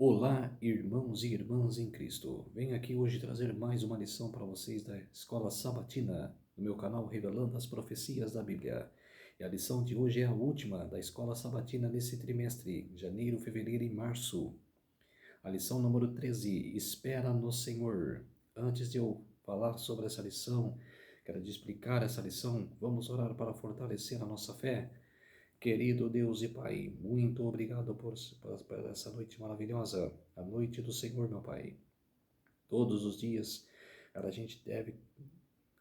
Olá, irmãos e irmãs em Cristo. Venho aqui hoje trazer mais uma lição para vocês da Escola Sabatina, no meu canal Revelando as Profecias da Bíblia. E a lição de hoje é a última da Escola Sabatina nesse trimestre, janeiro, fevereiro e março. A lição número 13, Espera no Senhor. Antes de eu falar sobre essa lição, quero explicar essa lição, vamos orar para fortalecer a nossa fé. Querido Deus e Pai, muito obrigado por essa noite maravilhosa, a noite do Senhor, meu Pai. Todos os dias a gente deve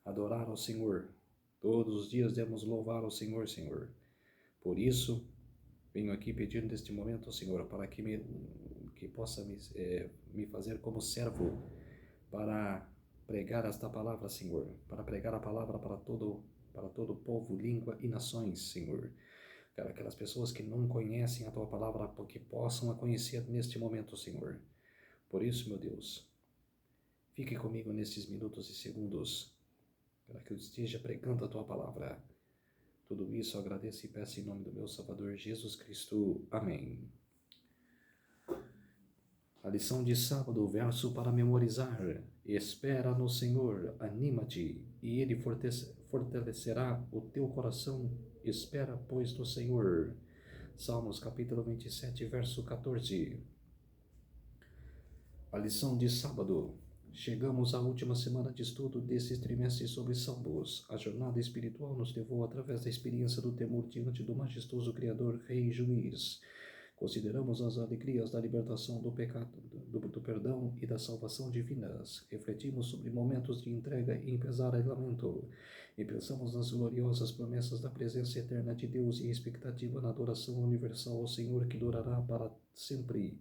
adorar ao Senhor. Todos os dias devemos louvar ao Senhor, Senhor. Por isso, venho aqui pedindo neste momento, Senhor, para que possa me fazer como servo para pregar esta palavra, Senhor, para pregar a palavra para todo o povo, língua e nações, Senhor. Cara, aquelas pessoas que não conhecem a Tua palavra, que possam a conhecer neste momento, Senhor. Por isso, meu Deus, fique comigo nestes minutos e segundos, para que eu esteja pregando a Tua palavra. Tudo isso eu agradeço e peço em nome do meu Salvador Jesus Cristo. Amém. A lição de sábado, o verso para memorizar. Espera no Senhor, anima-te, e Ele fortalecerá o teu coração. Espera, pois, no Senhor. Salmos capítulo 27, verso 14. A lição de sábado. Chegamos à última semana de estudo desse trimestre sobre Salmos. A jornada espiritual nos levou através da experiência do temor diante do majestoso Criador, Rei e Juiz. Consideramos as alegrias da libertação do pecado, do perdão e da salvação divinas. Refletimos sobre momentos de entrega em pesar e lamento. E pensamos nas gloriosas promessas da presença eterna de Deus e expectativa na adoração universal ao Senhor que durará para sempre.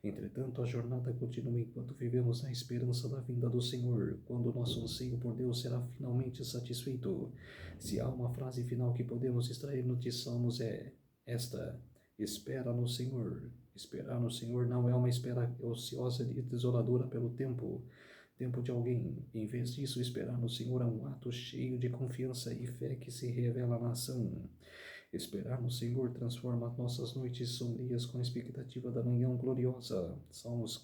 Entretanto, a jornada continua enquanto vivemos na esperança da vinda do Senhor, quando nosso anseio por Deus será finalmente satisfeito. Se há uma frase final que podemos extrair de Salmos é esta: espera no Senhor. Esperar no Senhor não é uma espera ociosa e desoladora pelo tempo de alguém. Em vez disso, esperar no Senhor é um ato cheio de confiança e fé que se revela na ação. Esperar no Senhor transforma nossas noites sombrias com a expectativa da manhã gloriosa. Salmos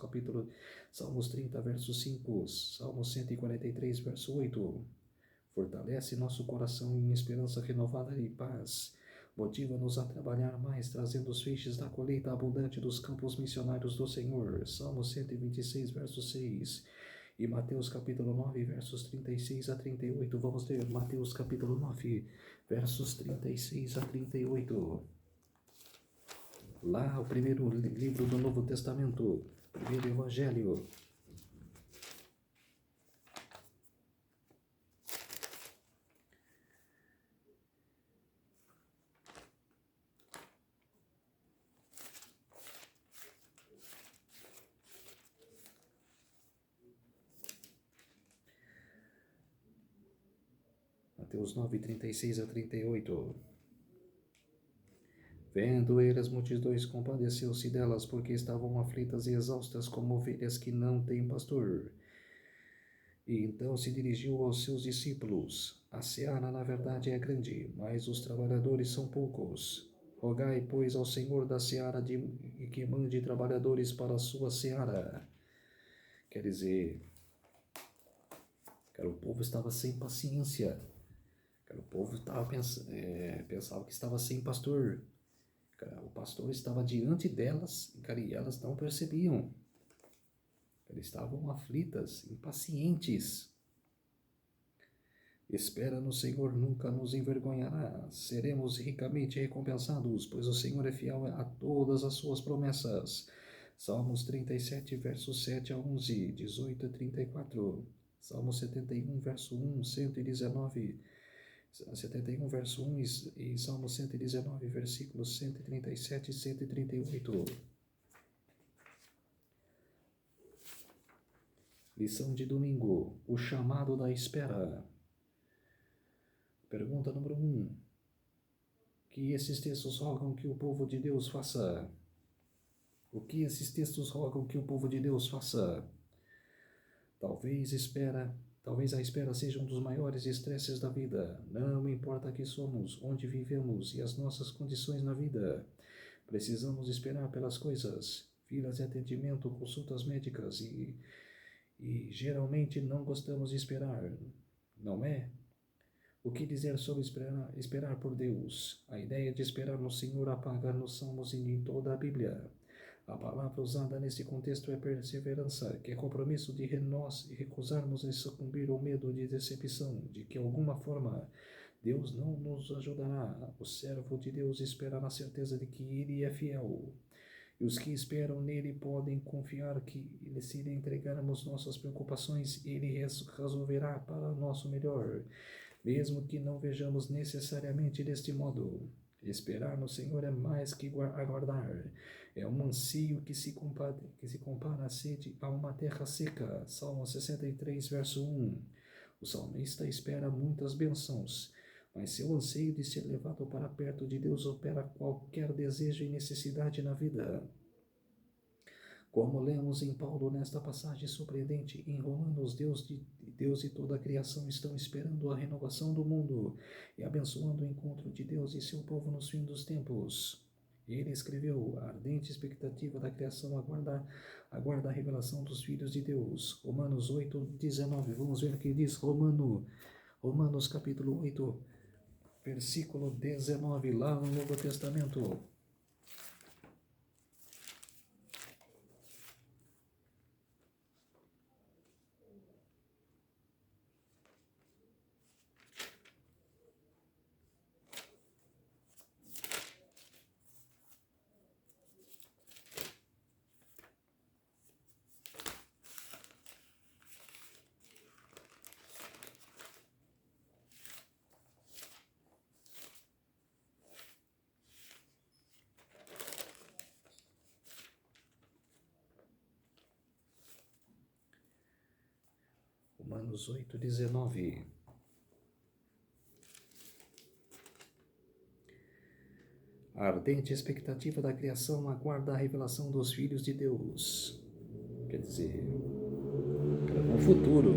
30, verso 5, Salmos 143, verso 8. Fortalece nosso coração em esperança renovada e paz. Motiva-nos a trabalhar mais, trazendo os feixes da colheita abundante dos campos missionários do Senhor. Salmos 126, verso 6. E Mateus capítulo 9, versos 36 a 38. Vamos ler Mateus capítulo 9, versos 36 a 38. Lá, o primeiro livro do Novo Testamento, primeiro Evangelho. Mateus 9, 36 a 38. Vendo ele as multidões, compadeceu-se delas, porque estavam aflitas e exaustas como ovelhas que não têm pastor. E então se dirigiu aos seus discípulos: a seara, na verdade, é grande, mas os trabalhadores são poucos. Rogai, pois, ao Senhor da seara que mande trabalhadores para a sua seara. Quer dizer, o povo estava sem paciência. O povo pensava que estava sem pastor. O pastor estava diante delas, e elas não percebiam. Eles estavam aflitas, impacientes. Espera no Senhor, nunca nos envergonhará. Seremos ricamente recompensados, pois o Senhor é fiel a todas as suas promessas. Salmos 37, versos 7 a 11, 18 a 34. Salmos 71, verso 1, 119. 71, verso 1 e Salmo 119, versículos 137 e 138. Lição de domingo, o chamado da espera. Pergunta número 1. Que esses textos rogam que o povo de Deus faça? O que esses textos rogam que o povo de Deus faça? Talvez a espera seja um dos maiores estresses da vida. Não importa quem somos, onde vivemos e as nossas condições na vida. Precisamos esperar pelas coisas. filas de atendimento, consultas médicas e geralmente não gostamos de esperar, não é? O que dizer sobre esperar por Deus? A ideia de esperar no Senhor apaga nos Salmos e em toda a Bíblia. A palavra usada nesse contexto é perseverança, que é compromisso de nós recusarmos a sucumbir ao medo de decepção, de que, de alguma forma, Deus não nos ajudará. O servo de Deus espera na certeza de que Ele é fiel. E os que esperam nele podem confiar que, se lhe entregarmos nossas preocupações, Ele resolverá para nosso melhor, mesmo que não vejamos necessariamente deste modo. Esperar no Senhor é mais que aguardar. É um ansio que se compara a sede a uma terra seca. Salmo 63, verso 1. O salmista espera muitas bênçãos, mas seu anseio de ser levado para perto de Deus opera qualquer desejo e necessidade na vida. Como lemos em Paulo nesta passagem surpreendente, em Romanos, Deus e toda a criação estão esperando a renovação do mundo e abençoando o encontro de Deus e seu povo nos fins dos tempos. Ele escreveu: a ardente expectativa da criação aguarda a revelação dos filhos de Deus. Romanos 8, 19. Vamos ver o que diz Romanos capítulo 8, versículo 19, lá no Novo Testamento. Romanos 8, 19. A ardente expectativa da criação aguarda a revelação dos filhos de Deus. Quer dizer, no futuro,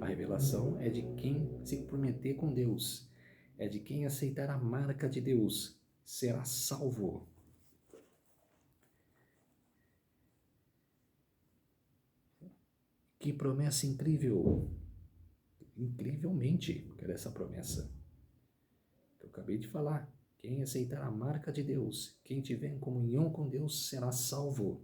a revelação é de quem se comprometer com Deus, é de quem aceitar a marca de Deus, será salvo. Que promessa incrível! Incrivelmente, quero essa promessa que eu acabei de falar. Quem aceitar a marca de Deus, quem tiver em comunhão com Deus, será salvo.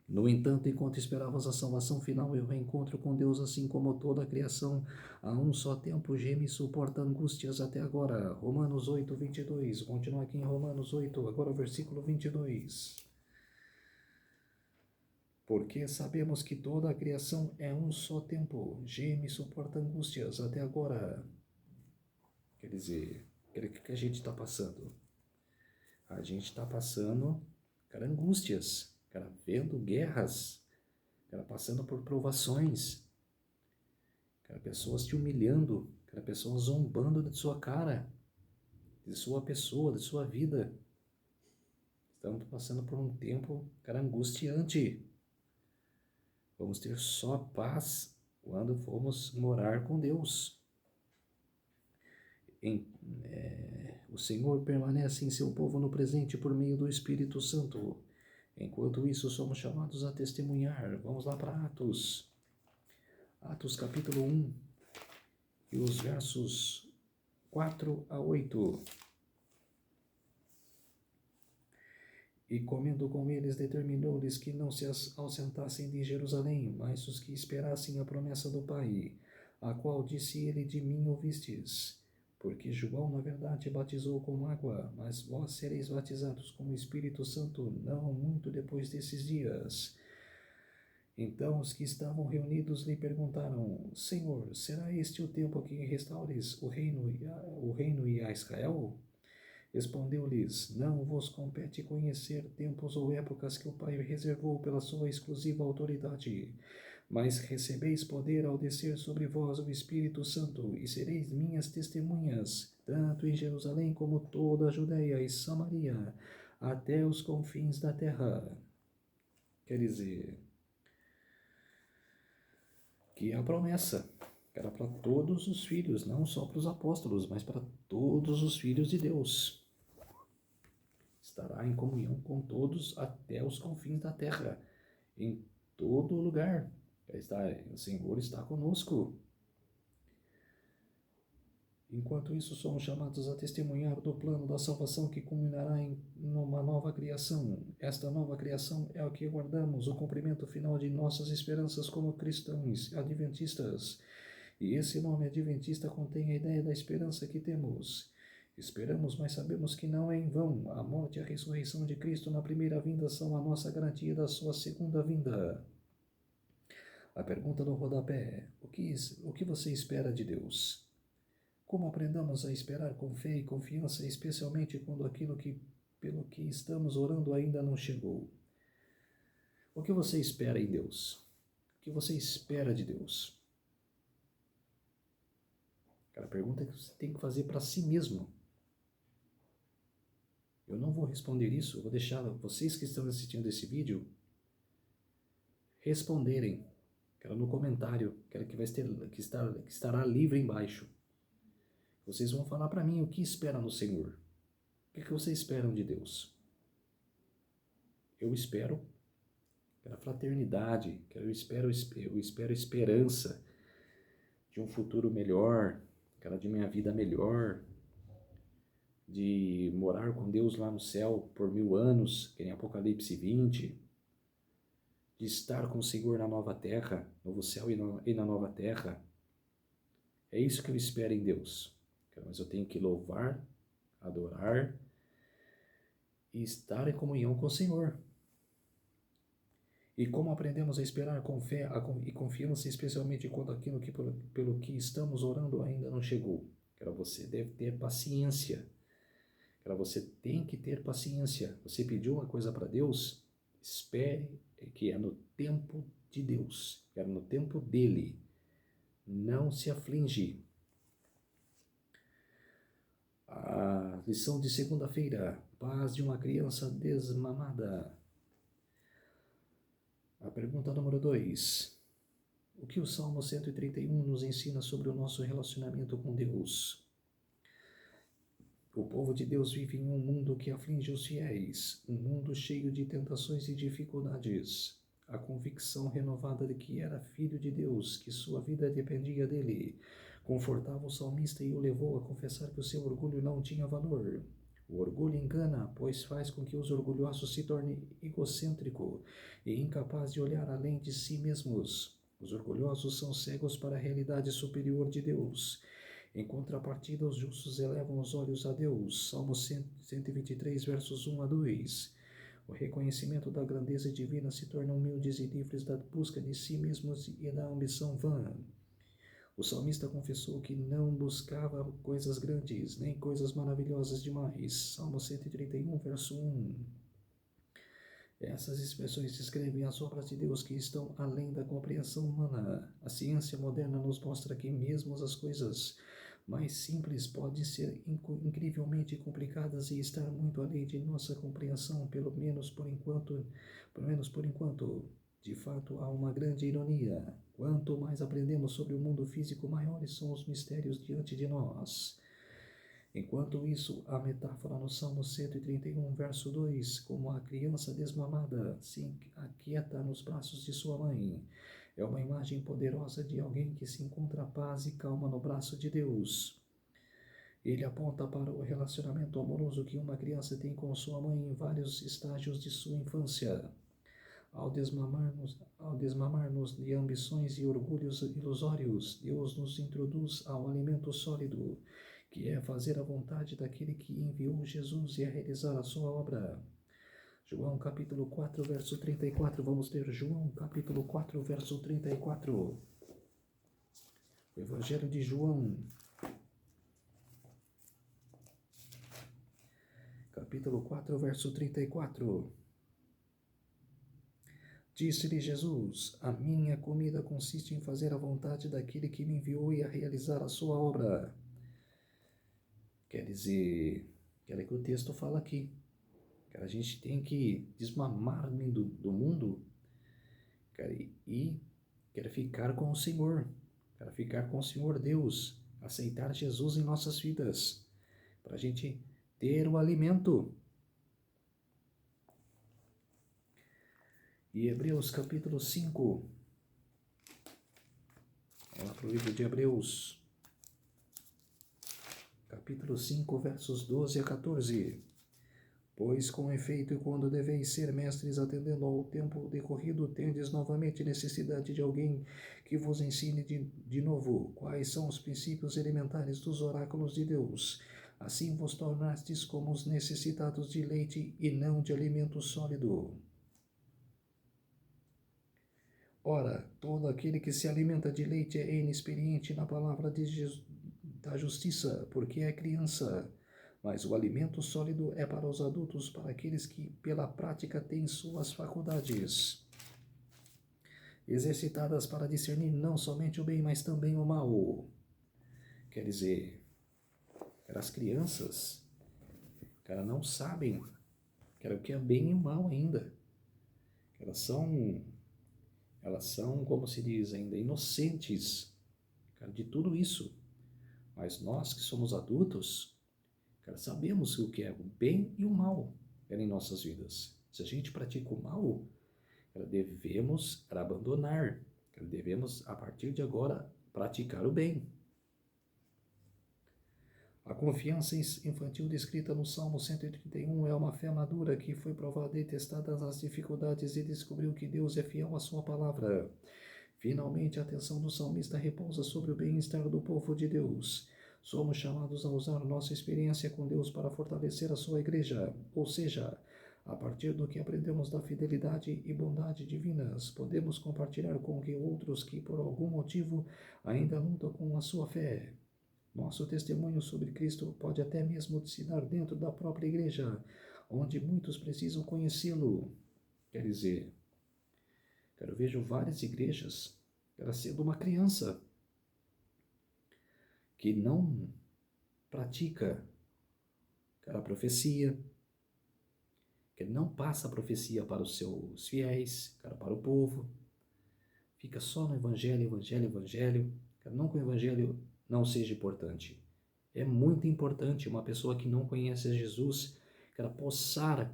No entanto, enquanto esperávamos a salvação final e o reencontro com Deus, assim como toda a criação, a um só tempo geme e suporta angústias até agora. Romanos 8, 22. Continua aqui em Romanos 8, agora o versículo 22. Porque sabemos que toda a criação é um só tempo, geme e suporta angústias até agora. Quer dizer, o que a gente está passando? A gente está passando, cara, angústias, cara, vendo guerras, cara, passando por provações, cara, pessoas te humilhando, cara, pessoas zombando de sua cara, de sua pessoa, de sua vida. Estamos passando por um tempo, cara, angustiante. Vamos ter só paz quando formos morar com Deus. O Senhor permanece em seu povo no presente por meio do Espírito Santo. Enquanto isso, somos chamados a testemunhar. Vamos lá para Atos. Atos capítulo 1 e os versos 4 a 8. E comendo com eles, determinou-lhes que não se ausentassem de Jerusalém, mas os que esperassem a promessa do Pai, a qual disse ele: de mim ouvistes. Porque João, na verdade, batizou com água, mas vós sereis batizados com o Espírito Santo, não muito depois desses dias. Então os que estavam reunidos lhe perguntaram: Senhor, será este o tempo que restaures o reino e a Israel? Respondeu-lhes: não vos compete conhecer tempos ou épocas que o Pai reservou pela sua exclusiva autoridade, mas recebeis poder ao descer sobre vós o Espírito Santo, e sereis minhas testemunhas, tanto em Jerusalém como toda a Judeia e Samaria, até os confins da terra. Quer dizer, que a promessa era para todos os filhos, não só para os apóstolos, mas para todos os filhos de Deus. estará em comunhão com todos até os confins da terra, em todo lugar. O Senhor está conosco. Enquanto isso, somos chamados a testemunhar do plano da salvação que culminará em uma nova criação. Esta nova criação é o que aguardamos, o cumprimento final de nossas esperanças como cristãos adventistas. E esse nome adventista contém a ideia da esperança que temos. Esperamos, mas sabemos que não é em vão. A morte e a ressurreição de Cristo na primeira vinda são a nossa garantia da sua segunda vinda. A pergunta do rodapé: o que você espera de Deus? Como aprendamos a esperar com fé e confiança, especialmente quando pelo que estamos orando ainda não chegou? O que você espera em Deus? O que você espera de Deus? Aquela pergunta que você tem que fazer para si mesmo. Eu não vou responder isso, eu vou deixar vocês que estão assistindo esse vídeo responderem. Quero no comentário, quero que estará livre embaixo. Vocês vão falar para mim o que esperam no Senhor. O que vocês esperam de Deus? Eu espero a fraternidade, eu espero esperança de um futuro melhor, de minha vida melhor, de morar com Deus lá no céu por 1000 anos, que em Apocalipse 20, de estar com o Senhor na nova terra, novo céu e na nova terra. É isso que eu espero em Deus. Mas eu tenho que louvar, adorar e estar em comunhão com o Senhor. E como aprendemos a esperar com fé e confiança, especialmente quando aquilo pelo que estamos orando ainda não chegou. Você deve ter paciência. Você tem que ter paciência. Você pediu uma coisa para Deus, espere que é no tempo de Deus, é no tempo dele. Não se aflige. A lição de segunda-feira: paz de uma criança desmamada. A pergunta número 2. O que o Salmo 131 nos ensina sobre o nosso relacionamento com Deus? O povo de Deus vive em um mundo que aflige os fiéis, um mundo cheio de tentações e dificuldades. A convicção renovada de que era filho de Deus, que sua vida dependia dele, confortava o salmista e o levou a confessar que o seu orgulho não tinha valor. O orgulho engana, pois faz com que os orgulhosos se tornem egocêntricos e incapazes de olhar além de si mesmos. Os orgulhosos são cegos para a realidade superior de Deus. Em contrapartida, os justos elevam os olhos a Deus. Salmo 123, versos 1 a 2. O reconhecimento da grandeza divina se torna humildes e livres da busca de si mesmos e da ambição vã. O salmista confessou que não buscava coisas grandes, nem coisas maravilhosas demais. Salmo 131, verso 1. Essas expressões descrevem as obras de Deus que estão além da compreensão humana. A ciência moderna nos mostra que mesmo as coisas mais simples podem ser incrivelmente complicadas e estar muito além de nossa compreensão, pelo menos por enquanto. De fato, há uma grande ironia. Quanto mais aprendemos sobre o mundo físico, maiores são os mistérios diante de nós. Enquanto isso, a metáfora no Salmo 131, verso 2, como a criança desmamada se aquieta nos braços de sua mãe, é uma imagem poderosa de alguém que se encontra paz e calma no braço de Deus. Ele aponta para o relacionamento amoroso que uma criança tem com sua mãe em vários estágios de sua infância. Ao desmamar-nos de ambições e orgulhos ilusórios, Deus nos introduz ao alimento sólido, que é fazer a vontade daquele que enviou Jesus e a realizar a sua obra. João capítulo 4, verso 34. Vamos ler João capítulo 4, verso 34. O Evangelho de João, capítulo 4, verso 34. Disse-lhe Jesus: a minha comida consiste em fazer a vontade daquele que me enviou e a realizar a sua obra. Quer dizer, que o texto fala aqui, que a gente tem que desmamar do mundo, e quer ficar com o Senhor, quer ficar com o Senhor Deus, aceitar Jesus em nossas vidas, para a gente ter o alimento. E Hebreus capítulo 5. Vamos lá para o livro de Hebreus. Capítulo 5, versos 12 a 14. Pois com efeito, quando deveis ser mestres, atendendo ao tempo decorrido, tendes novamente necessidade de alguém que vos ensine de novo quais são os princípios elementares dos oráculos de Deus. Assim vos tornastes como os necessitados de leite e não de alimento sólido. Ora, todo aquele que se alimenta de leite é inexperiente na palavra da justiça, porque é criança. Mas o alimento sólido é para os adultos, para aqueles que, pela prática, têm suas faculdades exercitadas para discernir não somente o bem, mas também o mal. Quer dizer, as crianças, cara, não sabem, cara, o que é bem e o mal ainda. Elas são, como se diz ainda, inocentes, cara, de tudo isso. Mas nós que somos adultos, cara, sabemos o que é o bem e o mal em nossas vidas. Se a gente pratica o mal, cara, devemos abandonar. Cara, devemos, a partir de agora, praticar o bem. A confiança infantil descrita no Salmo 131 é uma fé madura que foi provada e testada nas dificuldades e descobriu que Deus é fiel à sua palavra. Finalmente, a atenção do salmista repousa sobre o bem-estar do povo de Deus. Somos chamados a usar nossa experiência com Deus para fortalecer a sua igreja, ou seja, a partir do que aprendemos da fidelidade e bondade divinas, podemos compartilhar com outros que, por algum motivo, ainda lutam com a sua fé. Nosso testemunho sobre Cristo pode até mesmo se dar dentro da própria igreja, onde muitos precisam conhecê-lo. Quer dizer, eu vejo várias igrejas, sendo uma criança que não pratica a profecia, que não passa a profecia para os seus fiéis, para o povo, fica só no evangelho, não que o evangelho não seja importante. É muito importante uma pessoa que não conhece Jesus, possar,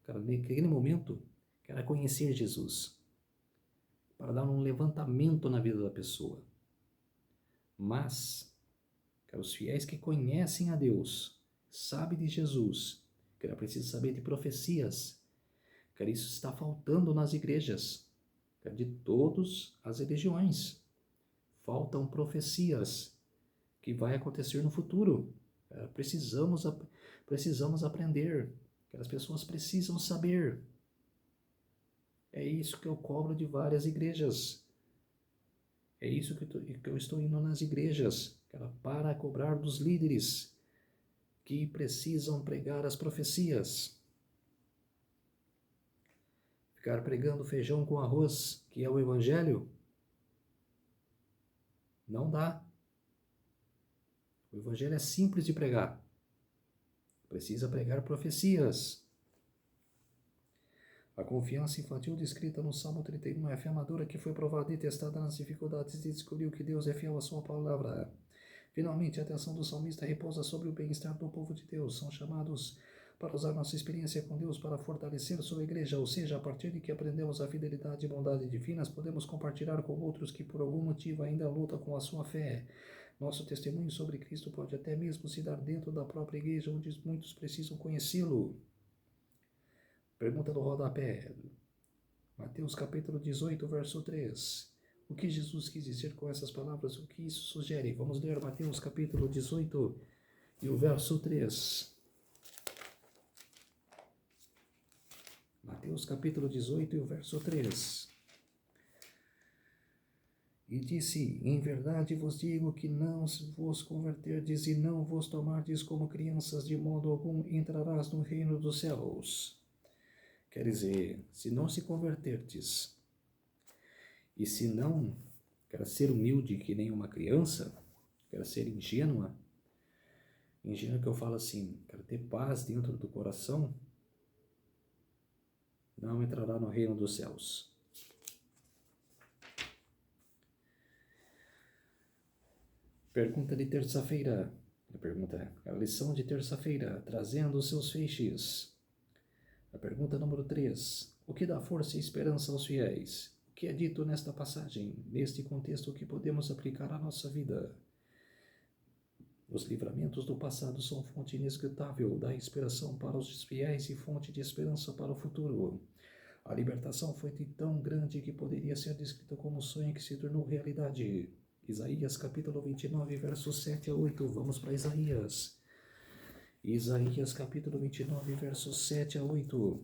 naquele momento, conhecer Jesus, para dar um levantamento na vida da pessoa. Mas, os fiéis que conhecem a Deus, sabem de Jesus, precisam saber de profecias, isso está faltando nas igrejas, de todas as religiões. Faltam profecias que vai acontecer no futuro. Precisamos aprender, as pessoas precisam saber. É isso que eu cobro de várias igrejas. É isso que eu estou indo nas igrejas, para cobrar dos líderes que precisam pregar as profecias. Ficar pregando feijão com arroz, que é o evangelho, não dá. O evangelho é simples de pregar. Precisa pregar profecias. A confiança infantil descrita no Salmo 31 é a fé madura que foi provada e testada nas dificuldades e descobriu que Deus é fiel à sua palavra. Finalmente, a atenção do salmista repousa sobre o bem-estar do povo de Deus. São chamados para usar nossa experiência com Deus para fortalecer sua igreja, ou seja, a partir de que aprendemos a fidelidade e bondade divinas, podemos compartilhar com outros que por algum motivo ainda lutam com a sua fé. Nosso testemunho sobre Cristo pode até mesmo se dar dentro da própria igreja, onde muitos precisam conhecê-lo. Pergunta do rodapé. Mateus capítulo 18, verso 3. O que Jesus quis dizer com essas palavras? O que isso sugere? Vamos ler Mateus capítulo 18 e o verso 3. Mateus capítulo 18 e o verso 3. E disse, em verdade vos digo que não vos converterdes e não vos tomardes como crianças, de modo algum entrarás no reino dos céus. Quer dizer, se não se converterdes, e se não ser humilde que nem uma criança, ser ingênua que eu falo assim, ter paz dentro do coração, não entrará no reino dos céus. Pergunta de terça-feira. A lição de terça-feira, trazendo os seus feixes. A pergunta número 3. O que dá força e esperança aos fiéis? O que é dito nesta passagem, neste contexto que podemos aplicar à nossa vida? Os livramentos do passado são fonte inesgotável da inspiração para os fiéis e fonte de esperança para o futuro. A libertação foi tão grande que poderia ser descrita como um sonho que se tornou realidade. Isaías capítulo 29, versos 7 a 8. Vamos para Isaías. Isaías capítulo 29, versos 7 a 8.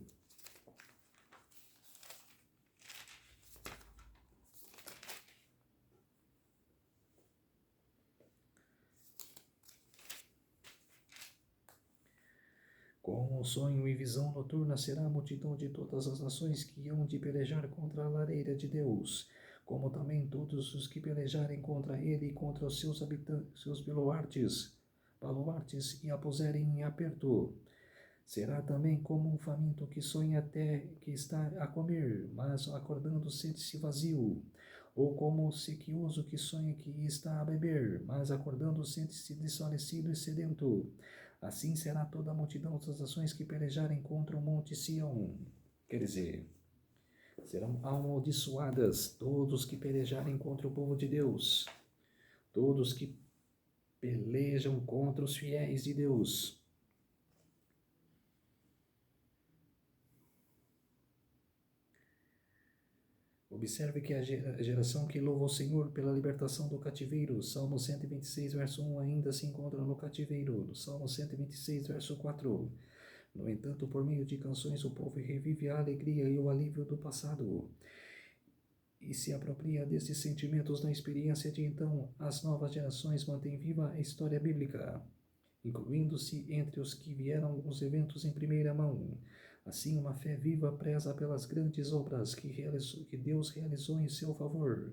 Com sonho e visão noturna será a multidão de todas as nações que hão de pelejar contra a lareira de Deus, como também todos os que pelejarem contra ele e contra os seus habitantes, seus baluartes, e a puserem em aperto. Será também como um faminto que sonha até que está a comer, mas acordando sente-se vazio. Ou como o sequioso que sonha que está a beber, mas acordando sente-se desfalecido e sedento. Assim será toda a multidão das nações que pelejarem contra o monte Sião. Quer dizer, serão amaldiçoadas todos que pelejarem contra o povo de Deus. Todos que pelejam contra os fiéis de Deus. Observe que a geração que louva o Senhor pela libertação do cativeiro, Salmo 126, verso 1, ainda se encontra no cativeiro. No Salmo 126, verso 4. No entanto, por meio de canções, o povo revive a alegria e o alívio do passado e se apropria desses sentimentos na experiência de então. As novas gerações mantêm viva a história bíblica, incluindo-se entre os que vieram os eventos em primeira mão. Assim, uma fé viva preza pelas grandes obras que Deus realizou em seu favor,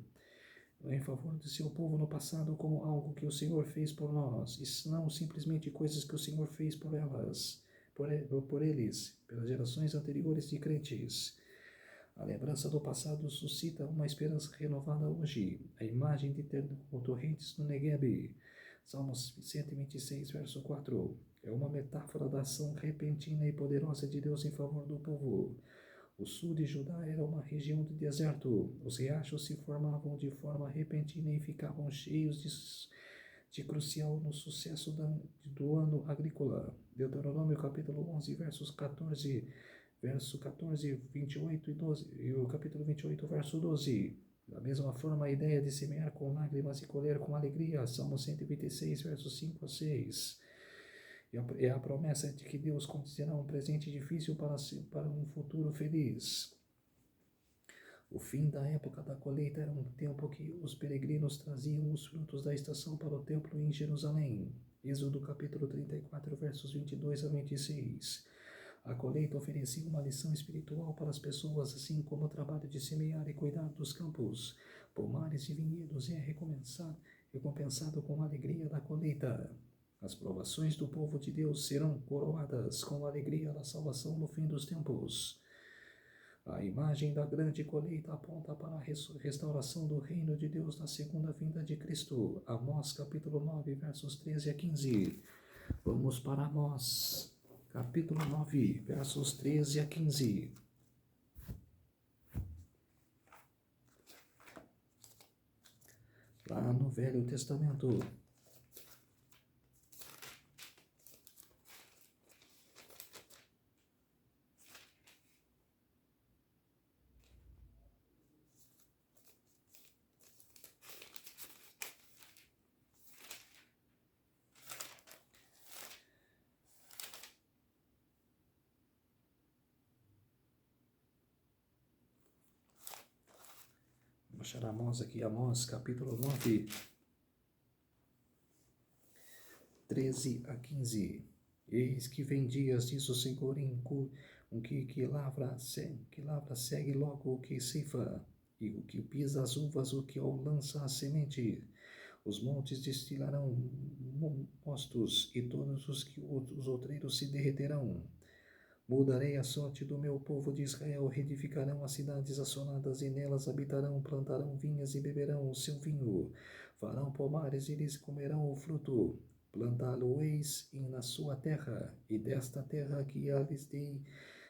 em favor de seu povo no passado, como algo que o Senhor fez por nós, e não simplesmente coisas que o Senhor fez por elas, por eles, pelas gerações anteriores de crentes. A lembrança do passado suscita uma esperança renovada hoje. A imagem de torrentes no Negueb, Salmos 126, verso 4. É uma metáfora da ação repentina e poderosa de Deus em favor do povo. O sul de Judá era uma região de deserto. Os riachos se formavam de forma repentina e ficavam cheios de crucial no sucesso do ano agrícola. Deuteronômio capítulo 11, verso 14, 28 e 12, e o capítulo 28, verso 12. Da mesma forma, a ideia de semear com lágrimas e colher com alegria, Salmo 126, versos 5 a 6. É a promessa de que Deus concederá um presente difícil para um futuro feliz. O fim da época da colheita era um tempo que os peregrinos traziam os frutos da estação para o templo em Jerusalém. Êxodo capítulo 34, versos 22 a 26. A colheita oferecia uma lição espiritual para as pessoas, assim como o trabalho de semear e cuidar dos campos, pomares e vinhedos é recompensado com a alegria da colheita. As provações do povo de Deus serão coroadas com a alegria da salvação no fim dos tempos. A imagem da grande colheita aponta para a restauração do reino de Deus na segunda vinda de Cristo. Amós capítulo 9, versos 13 a 15. Vamos para Amós capítulo 9, versos 13 a 15. Lá no Velho Testamento. Vou achar Amós aqui, Amós capítulo 9, 13 a 15. Eis que vem dias, diz o Senhor, que lavra segue logo o que ceifa, e o que pisa as uvas, o que lança a semente. Os montes destilarão mostos, e todos os outreiros se derreterão. Mudarei a sorte do meu povo de Israel, reedificarão as cidades assoladas, e nelas habitarão, plantarão vinhas e beberão o seu vinho. Farão pomares e lhes comerão o fruto. Plantá-lo-eis na sua terra, e desta terra que lhes dei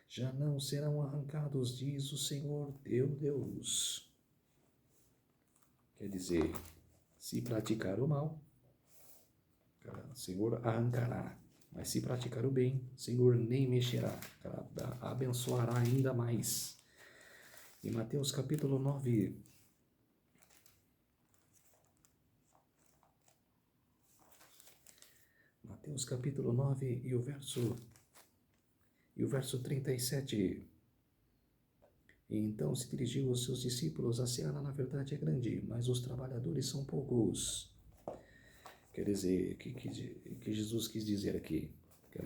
já não serão arrancados, diz o Senhor teu Deus. Quer dizer, se praticar o mal, o Senhor arrancará. Mas se praticar o bem, o Senhor nem mexerá, abençoará ainda mais. Em Mateus capítulo 9, Mateus capítulo 9 e o verso 37. E então se dirigiu aos seus discípulos: a seara na verdade é grande, mas os trabalhadores são poucos. Quer dizer, o que Jesus quis dizer aqui?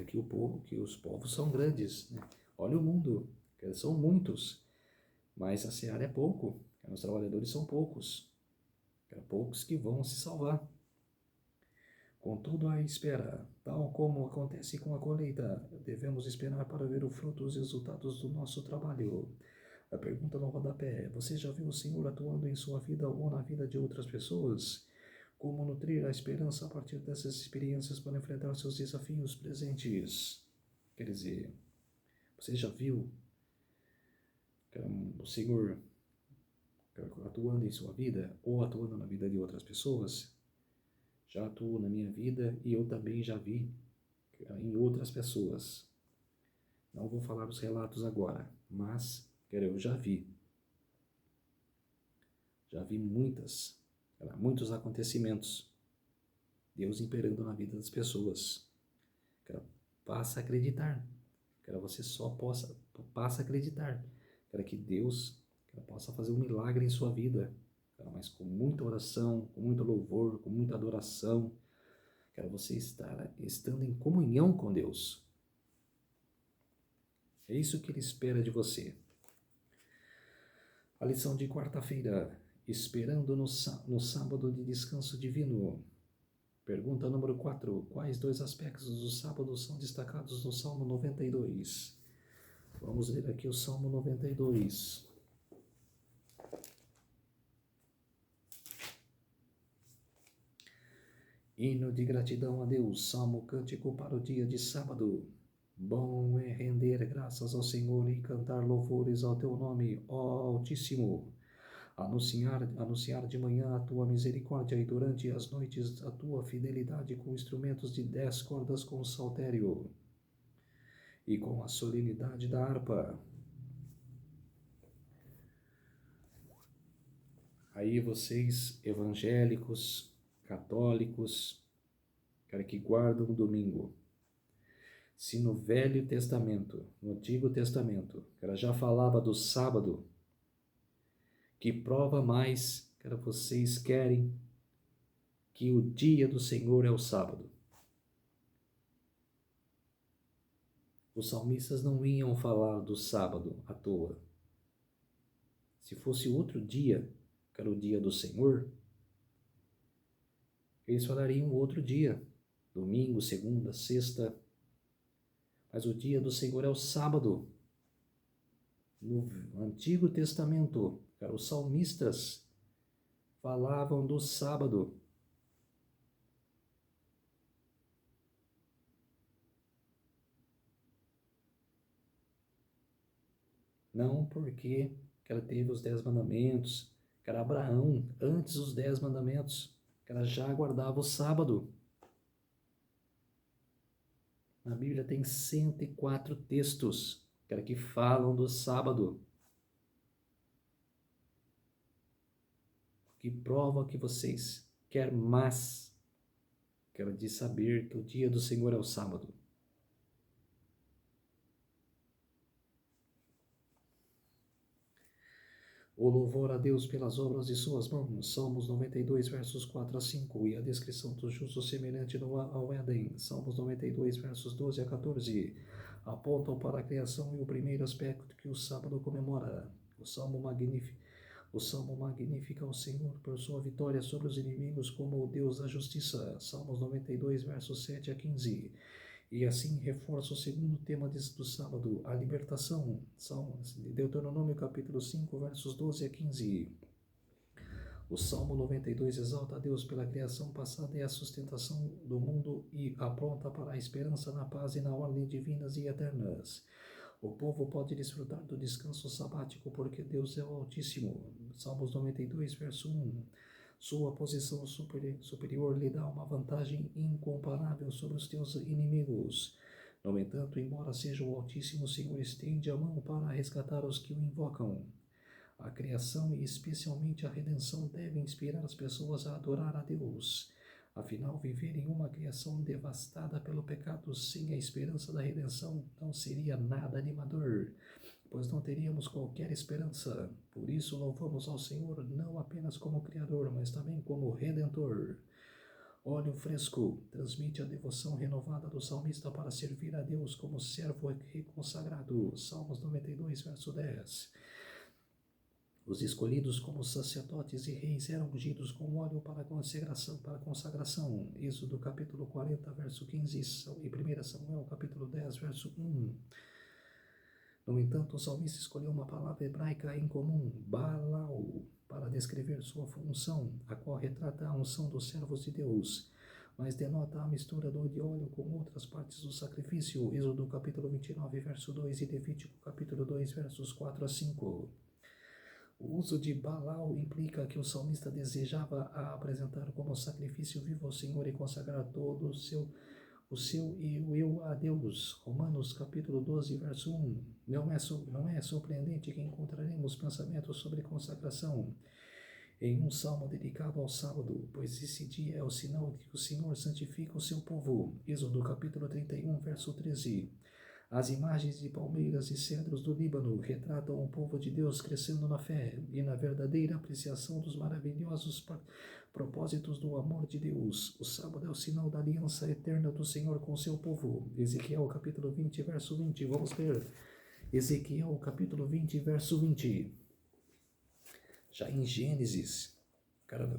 Que os povos são grandes, né? Olha o mundo, são muitos, mas a seara é pouco, os trabalhadores são poucos, poucos que vão se salvar. Contudo, à espera, tal como acontece com a colheita, devemos esperar para ver o fruto, os resultados do nosso trabalho. A pergunta no rodapé: você já viu o Senhor atuando em sua vida ou na vida de outras pessoas? Como nutrir a esperança a partir dessas experiências para enfrentar seus desafios presentes? Quer dizer, você já viu o Senhor atuando em sua vida ou atuando na vida de outras pessoas? Já atuou na minha vida e eu também já vi em outras pessoas. Não vou falar os relatos agora, mas eu já vi. Já vi muitos acontecimentos. Deus imperando na vida das pessoas. Passa a acreditar. Você só passa a acreditar. Que Deus possa fazer um milagre em sua vida. Mas com muita oração, com muito louvor, com muita adoração. Você estar estando em comunhão com Deus. É isso que Ele espera de você. A lição de quarta-feira: esperando no sábado de descanso divino. Pergunta número 4. Quais dois aspectos do sábado são destacados no Salmo 92? Vamos ler aqui o Salmo 92. Hino de gratidão a Deus, salmo cântico para o dia de sábado. Bom é render graças ao Senhor e cantar louvores ao teu nome, ó Altíssimo. Anunciar de manhã a tua misericórdia e durante as noites a tua fidelidade com instrumentos de 10 cordas com saltério e com a solenidade da harpa. Aí vocês, evangélicos, católicos, que guardam o domingo. Se no Velho Testamento, no Antigo Testamento, já falava do sábado, que prova mais, vocês querem que o dia do Senhor é o sábado? Os salmistas não iam falar do sábado à toa. Se fosse outro dia, que era o dia do Senhor, eles falariam outro dia, domingo, segunda, sexta. Mas o dia do Senhor é o sábado. No Antigo Testamento, os salmistas falavam do sábado. Não porque teve os 10 mandamentos, Abraão, antes dos 10 mandamentos, já guardava o sábado. Na Bíblia tem 104 textos, que falam do sábado. Que prova que vocês querem mais, de saber que o dia do Senhor é o sábado. O louvor a Deus pelas obras de suas mãos, Salmos 92, versos 4 a 5, e a descrição dos justos semelhante ao Éden, Salmos 92, versos 12 a 14, apontam para a criação e o primeiro aspecto que o sábado comemora. O Salmo magnifica o Senhor por sua vitória sobre os inimigos como o Deus da justiça, Salmos 92, versos 7 a 15. E assim reforça o segundo tema do sábado, a libertação. Deuteronômio capítulo 5, versos 12 a 15. O Salmo 92 exalta a Deus pela criação passada e a sustentação do mundo e apronta para a esperança na paz e na ordem divinas e eternas. O povo pode desfrutar do descanso sabático porque Deus é o Altíssimo. Salmos 92, verso 1. Sua posição superior lhe dá uma vantagem incomparável sobre os teus inimigos. No entanto, embora seja o Altíssimo, o Senhor estende a mão para resgatar os que o invocam. A criação e especialmente a redenção devem inspirar as pessoas a adorar a Deus. Afinal, viver em uma criação devastada pelo pecado sem a esperança da redenção não seria nada animador, pois não teríamos qualquer esperança. Por isso, louvamos ao Senhor não apenas como Criador, mas também como Redentor. Óleo fresco transmite a devoção renovada do salmista para servir a Deus como servo reconsagrado. Salmos 92, verso 10. Os escolhidos como sacerdotes e reis eram ungidos com óleo para consagração. Êxodo capítulo 40, verso 15 e 1 Samuel capítulo 10, verso 1. No entanto, o salmista escolheu uma palavra hebraica incomum, balau, para descrever sua função, a qual retrata a unção dos servos de Deus, mas denota a mistura de óleo com outras partes do sacrifício. Êxodo capítulo 29, verso 2 e Levítico capítulo 2, versos 4 a 5. O uso de Baal implica que o salmista desejava a apresentar como sacrifício vivo ao Senhor e consagrar todo o seu e o eu a Deus. Romanos capítulo 12, verso 1. Não é surpreendente que encontraremos pensamentos sobre consagração em um salmo dedicado ao sábado, pois esse dia é o sinal de que o Senhor santifica o seu povo. Êxodo capítulo 31, verso 13. As imagens de palmeiras e cedros do Líbano retratam o povo de Deus crescendo na fé e na verdadeira apreciação dos maravilhosos propósitos do amor de Deus. O sábado é o sinal da aliança eterna do Senhor com seu povo. Ezequiel capítulo 20, verso 20. Vamos ler. Ezequiel capítulo 20, verso 20. Já em Gênesis, cara,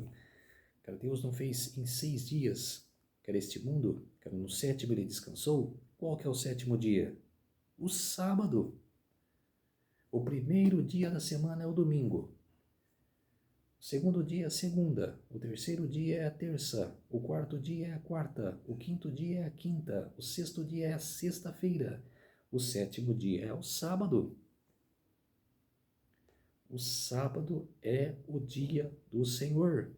Deus não fez em 6 dias, este mundo, no 7º ele descansou. Qual que é o 7º dia? O sábado. O primeiro dia da semana é o domingo. O segundo dia é a segunda. O terceiro dia é a terça. O quarto dia é a quarta. O quinto dia é a quinta. O sexto dia é a sexta-feira. O 7º dia é o sábado. O sábado é o dia do Senhor,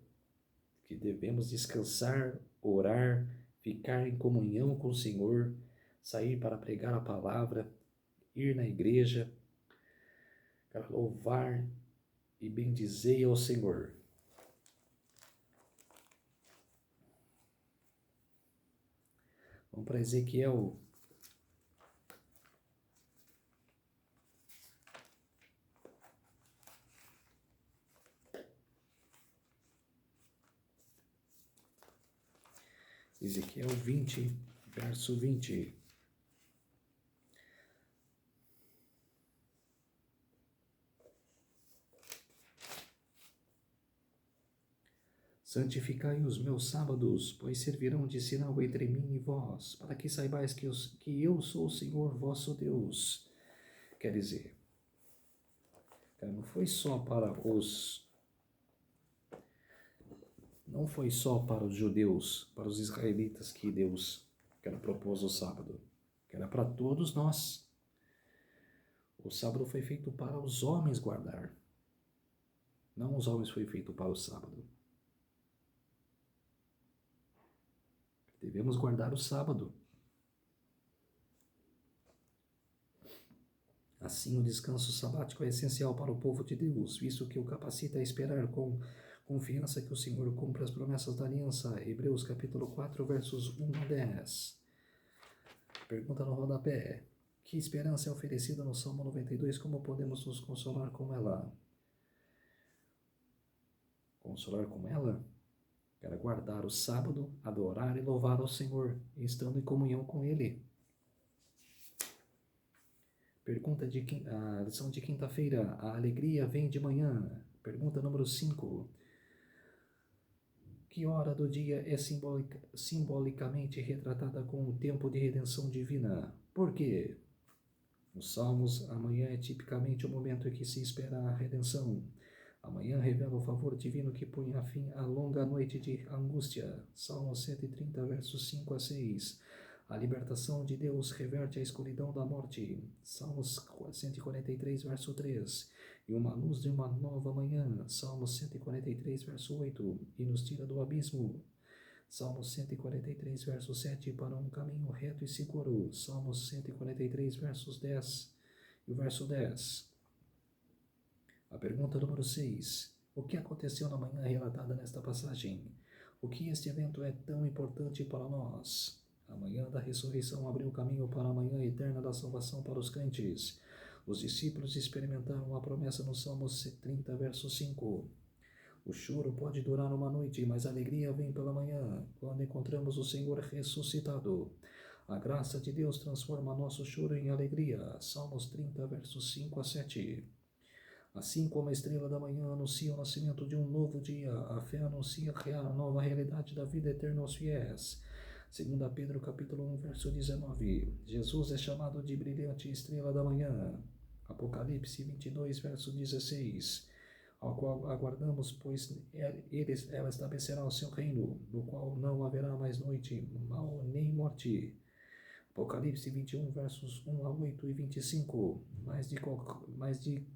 que devemos descansar, orar, ficar em comunhão com o Senhor, sair para pregar a palavra, ir na igreja, para louvar e bendizer ao Senhor. Vamos para Ezequiel. Ezequiel 20, verso 20. Santificai os meus sábados, pois servirão de sinal entre mim e vós, para que saibais que eu sou o Senhor vosso Deus. Quer dizer, não foi só para os judeus, para os israelitas que Deus propôs o sábado, que era para todos nós. O sábado foi feito para os homens guardar, não os homens foi feito para o sábado. Devemos guardar o sábado. Assim, o descanso sabático é essencial para o povo de Deus, visto que o capacita a esperar com confiança que o Senhor cumpra as promessas da aliança. Hebreus capítulo 4, versos 1 a 10. Pergunta no rodapé. Que esperança é oferecida no Salmo 92? Como podemos nos consolar com ela? Consolar com ela? Para guardar o sábado, adorar e louvar ao Senhor, estando em comunhão com Ele. Pergunta a lição de quinta-feira. A alegria vem de manhã. Pergunta número 5. Que hora do dia é simbolicamente retratada com o tempo de redenção divina? Por quê? Nos Salmos, amanhã é tipicamente o momento em que se espera a redenção. Amanhã revela o favor divino que põe fim à longa noite de angústia. Salmo 130, versos 5 a 6. A libertação de Deus reverte a escuridão da morte. Salmos 143, verso 3. E uma luz de uma nova manhã. Salmos 143, verso 8. E nos tira do abismo. Salmos 143, verso 7. Para um caminho reto e seguro. Salmos 143, versos 10 e o verso 10. A pergunta número 6. O que aconteceu na manhã relatada nesta passagem? O que este evento é tão importante para nós? A manhã da ressurreição abriu o caminho para a manhã eterna da salvação para os crentes. Os discípulos experimentaram a promessa no Salmos 30, verso 5. O choro pode durar uma noite, mas a alegria vem pela manhã, quando encontramos o Senhor ressuscitado. A graça de Deus transforma nosso choro em alegria. Salmos 30, versos 5 a 7. Assim como a estrela da manhã anuncia o nascimento de um novo dia, a fé anuncia a nova realidade da vida eterna aos fiéis. 2 Pedro capítulo 1, verso 19. Jesus é chamado de brilhante estrela da manhã. Apocalipse 22, verso 16. Ao qual aguardamos, pois ela estabelecerá o seu reino, no qual não haverá mais noite, mal nem morte. Apocalipse 21, versos 1 a 8 e 25.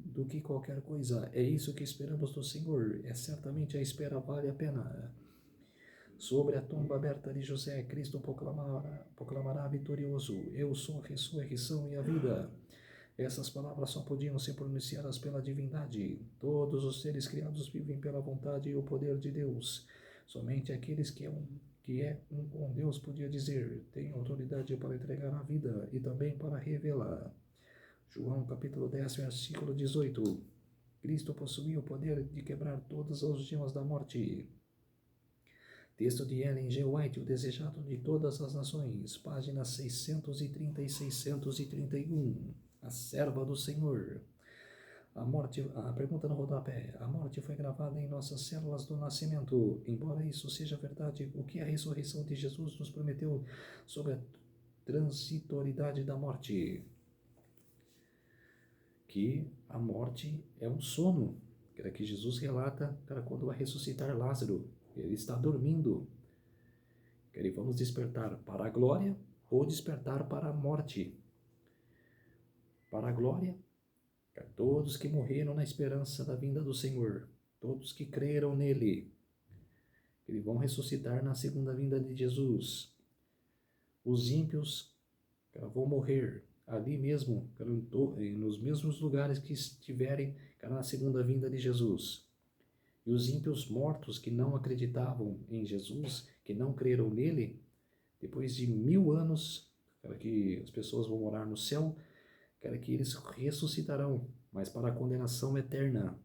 Do que qualquer coisa, é isso que esperamos do Senhor. Certamente a espera vale a pena. Sobre a tumba aberta de José, Cristo proclamará vitorioso: Eu sou a ressurreição e a vida. Essas palavras só podiam ser pronunciadas pela divindade. Todos os seres criados vivem pela vontade e o poder de Deus. Somente aqueles que é um com Deus podia dizer: Tenho autoridade para entregar a vida e também para revelar. João capítulo 10, versículo 18. Cristo possuía o poder de quebrar todas as gemas da morte. Texto de Ellen G. White, O Desejado de Todas as Nações, páginas 630 e 631. A serva do Senhor. A pergunta no rodapé. A morte foi gravada em nossas células do nascimento. Embora isso seja verdade, o que a ressurreição de Jesus nos prometeu sobre a transitoriedade da morte? Que a morte é um sono. Que Jesus relata quando vai ressuscitar Lázaro. Ele está dormindo. Vamos despertar para a glória ou despertar para a morte. Para a glória, todos que morreram na esperança da vinda do Senhor, todos que creram nele, eles vão ressuscitar na segunda vinda de Jesus. Os ímpios vão morrer ali mesmo, nos mesmos lugares que estiverem na segunda vinda de Jesus. E os ímpios mortos que não acreditavam em Jesus, que não creram nele, depois de 1000 anos, que as pessoas vão morar no céu, que eles ressuscitarão, mas para a condenação eterna.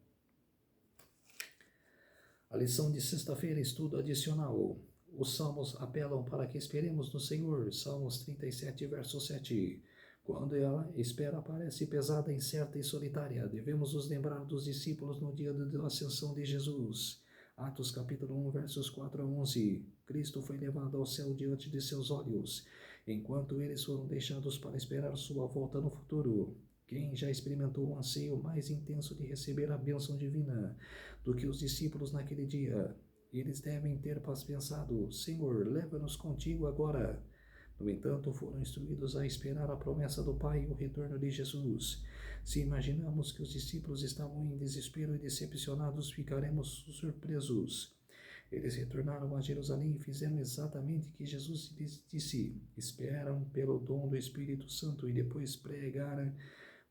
A lição de sexta-feira, estudo adicional. Os salmos apelam para que esperemos no Senhor. Salmos 37, verso 7. Quando a espera parece pesada, incerta e solitária, devemos nos lembrar dos discípulos no dia da ascensão de Jesus. Atos capítulo 1, versos 4 a 11. Cristo foi levado ao céu diante de seus olhos, enquanto eles foram deixados para esperar sua volta no futuro. Quem já experimentou um anseio mais intenso de receber a bênção divina do que os discípulos naquele dia? Eles devem ter pensado: Senhor, leva-nos contigo agora. No entanto, foram instruídos a esperar a promessa do Pai e o retorno de Jesus. Se imaginamos que os discípulos estavam em desespero e decepcionados, ficaremos surpresos. Eles retornaram a Jerusalém e fizeram exatamente o que Jesus lhes disse. Esperam pelo dom do Espírito Santo e depois pregaram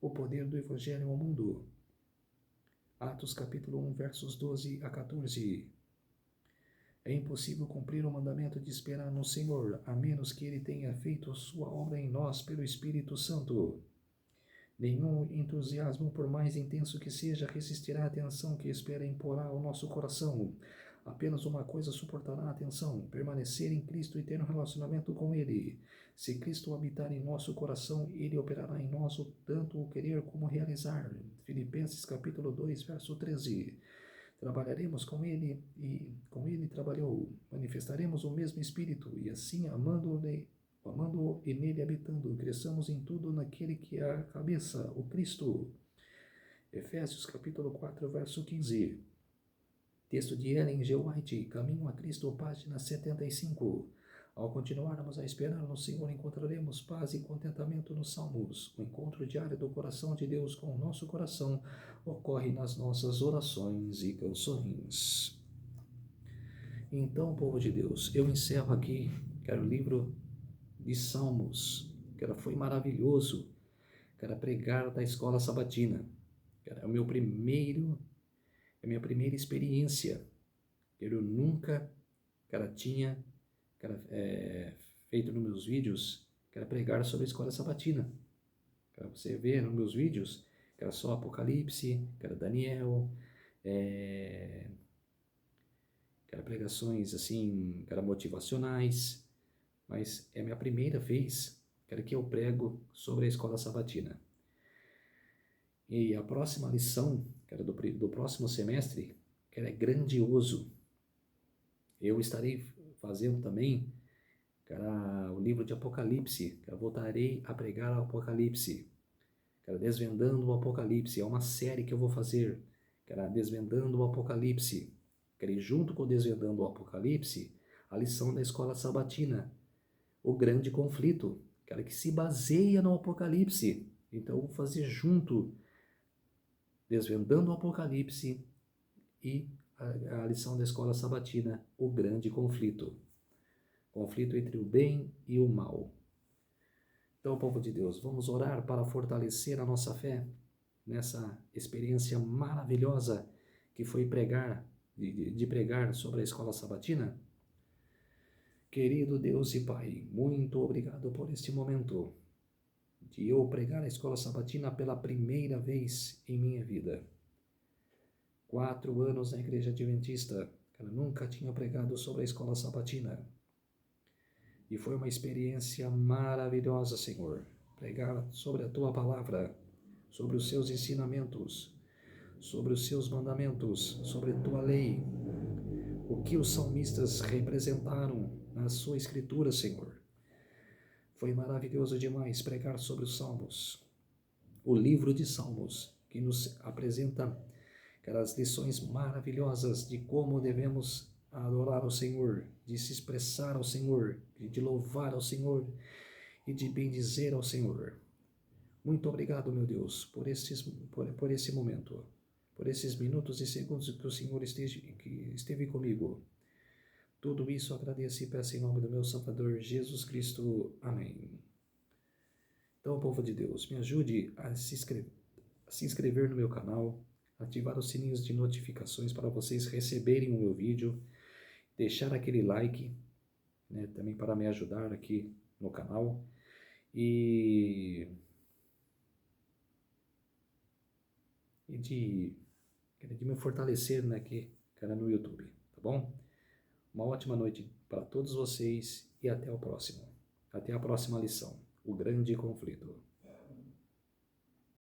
o poder do Evangelho ao mundo. Atos capítulo 1, versos 12 a 14. É impossível cumprir o mandamento de esperar no Senhor, a menos que Ele tenha feito sua obra em nós pelo Espírito Santo. Nenhum entusiasmo, por mais intenso que seja, resistirá à tensão que espera imporá ao nosso coração. Apenas uma coisa suportará a atenção: permanecer em Cristo e ter um relacionamento com Ele. Se Cristo habitar em nosso coração, Ele operará em nós tanto o querer como o realizar. Filipenses capítulo 2, verso 13. Trabalharemos com Ele e com Ele trabalhou. Manifestaremos o mesmo Espírito e assim, amando-o e nele habitando, cresçamos em tudo naquele que é a cabeça, o Cristo. Efésios capítulo 4, verso 15. Texto de Ellen G. White, Caminho a Cristo, página 75. Ao continuarmos a esperar no Senhor, encontraremos paz e contentamento nos Salmos. O encontro diário do coração de Deus com o nosso coração ocorre nas nossas orações e canções. Então, povo de Deus, eu encerro aqui, o livro de Salmos, foi maravilhoso, pregar da escola sabatina, é a minha primeira experiência, eu nunca, tinha, feito nos meus vídeos, pregar sobre a escola sabatina, você vê nos meus vídeos, só Apocalipse, Daniel, pregações assim, motivacionais, mas é a minha primeira vez, que eu prego sobre a escola sabatina. E a próxima lição, do próximo semestre, é grandioso. Eu estarei fazendo também, o livro de Apocalipse, voltarei a pregar o Apocalipse, desvendando o Apocalipse, é uma série que eu vou fazer, desvendando o Apocalipse, e junto com desvendando o Apocalipse, a lição da escola sabatina, o grande conflito, que se baseia no Apocalipse. Então eu vou fazer junto, desvendando o Apocalipse e a lição da escola sabatina, o grande conflito. Conflito entre o bem e o mal. Então, povo de Deus, vamos orar para fortalecer a nossa fé nessa experiência maravilhosa que foi pregar, de pregar sobre a escola sabatina? Querido Deus e Pai, muito obrigado por este momento de eu pregar a escola sabatina pela primeira vez em minha vida. 4 anos na igreja adventista, nunca tinha pregado sobre a escola sabatina. E foi uma experiência maravilhosa, Senhor, pregar sobre a Tua palavra, sobre os Seus ensinamentos, sobre os Seus mandamentos, sobre a Tua lei, o que os salmistas representaram na Sua Escritura, Senhor. Foi maravilhoso demais pregar sobre os Salmos, o livro de Salmos, que nos apresenta as lições maravilhosas de como devemos adorar ao Senhor, de se expressar ao Senhor, de louvar ao Senhor e de bendizer ao Senhor. Muito obrigado, meu Deus, por esse momento, por esses minutos e segundos que o Senhor esteve comigo. Tudo isso agradeço e peço em nome do meu Salvador Jesus Cristo. Amém. Então, povo de Deus, me ajude a se inscrever no meu canal, ativar os sininhos de notificações para vocês receberem o meu vídeo, deixar aquele like, também para me ajudar aqui no canal, e de me fortalecer aqui, no YouTube, tá bom? Uma ótima noite para todos vocês e até o próximo. Até a próxima lição, o grande conflito.